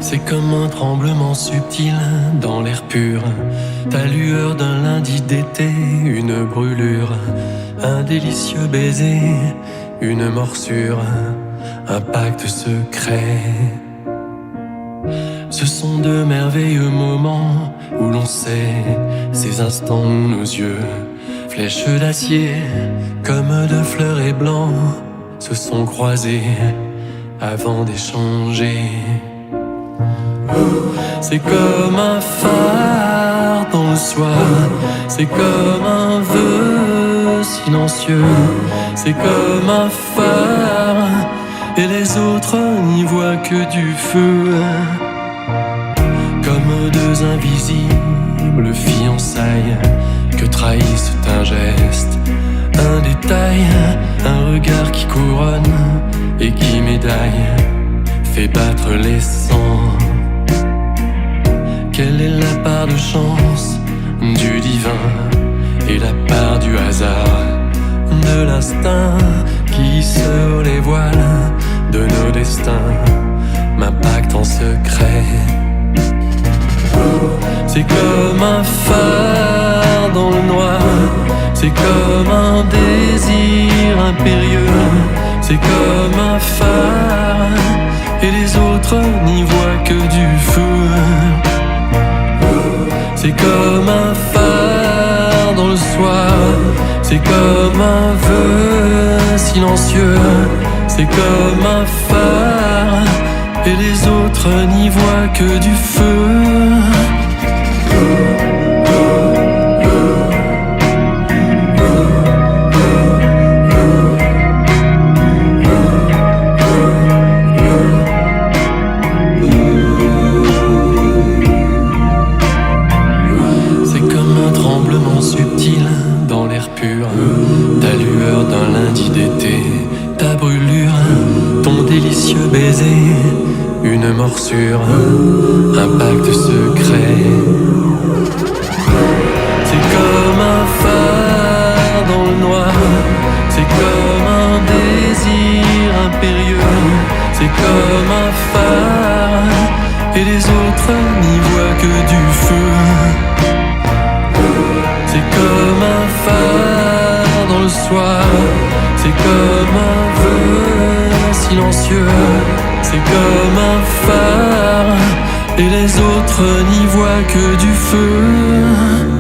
C'est comme un tremblement subtil dans l'air pur, ta lueur d'un lundi d'été, une brûlure, un délicieux baiser, une morsure, un pacte secret. Ce sont de merveilleux moments où l'on sait, ces instants où nos yeux, flèches d'acier, comme de fleurs et blancs, se sont croisés avant d'échanger. C'est comme un phare dans le soir, c'est comme un vœu silencieux, c'est comme un phare, et les autres n'y voient que du feu. Comme deux invisibles fiançailles que trahissent un geste, un détail, un regard qui couronne et qui médaille, fait battre les sangs. Quelle est la part de chance du divin et la part du hasard, de l'instinct qui sur les voiles de nos destins m'impacte en secret. C'est comme un phare dans le noir, c'est comme un désir impérieux, c'est comme un phare, et les autres n'y voient que du feu. C'est comme un phare dans le soir, c'est comme un vœu silencieux, c'est comme un phare, et les autres n'y voient que du feu. C'est comme un tremblement subtil dans l'air pur, ta lueur d'un lundi d'été, ta brûlure, ton délicieux baiser, une morsure, un pacte secret. C'est comme un phare dans le noir, c'est comme un désir impérieux, c'est comme un phare, et les autres n'y voient que du feu. C'est comme un phare dans le soir, c'est comme un vœu silencieux, c'est comme un phare, et les autres n'y voient que du feu.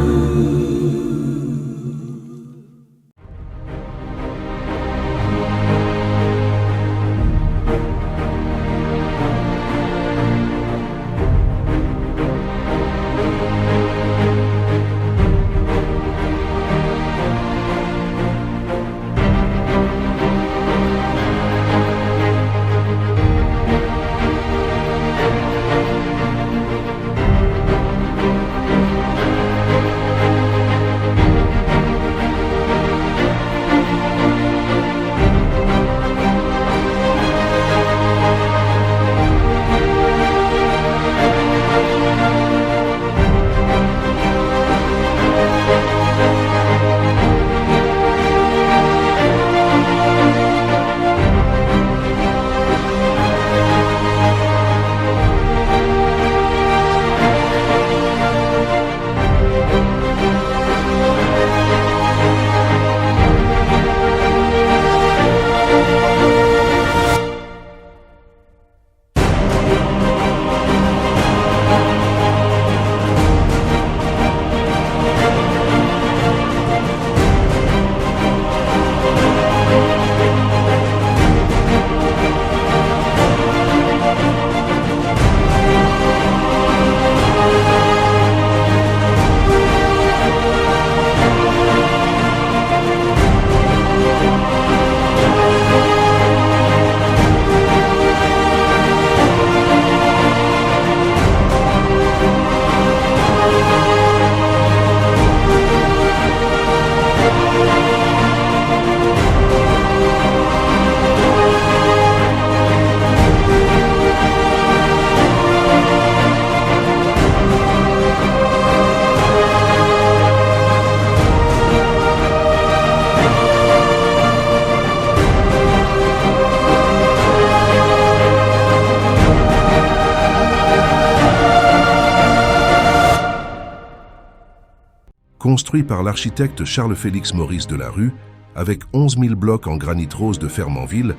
Construit par l'architecte Charles-Félix Maurice de la Rue, avec 11 000 blocs en granit rose de Fermanville,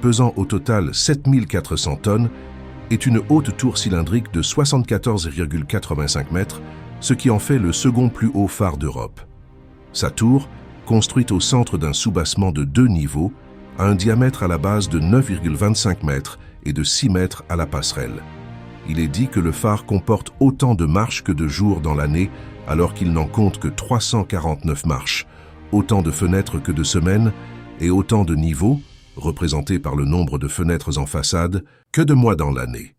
pesant au total 7 400 tonnes, est une haute tour cylindrique de 74,85 mètres, ce qui en fait le second plus haut phare d'Europe. Sa tour, construite au centre d'un soubassement de 2 niveaux, a un diamètre à la base de 9,25 mètres et de 6 mètres à la passerelle. Il est dit que le phare comporte autant de marches que de jours dans l'année, alors qu'il n'en compte que 349 marches, autant de fenêtres que de semaines et autant de niveaux, représentés par le nombre de fenêtres en façade, que de mois dans l'année.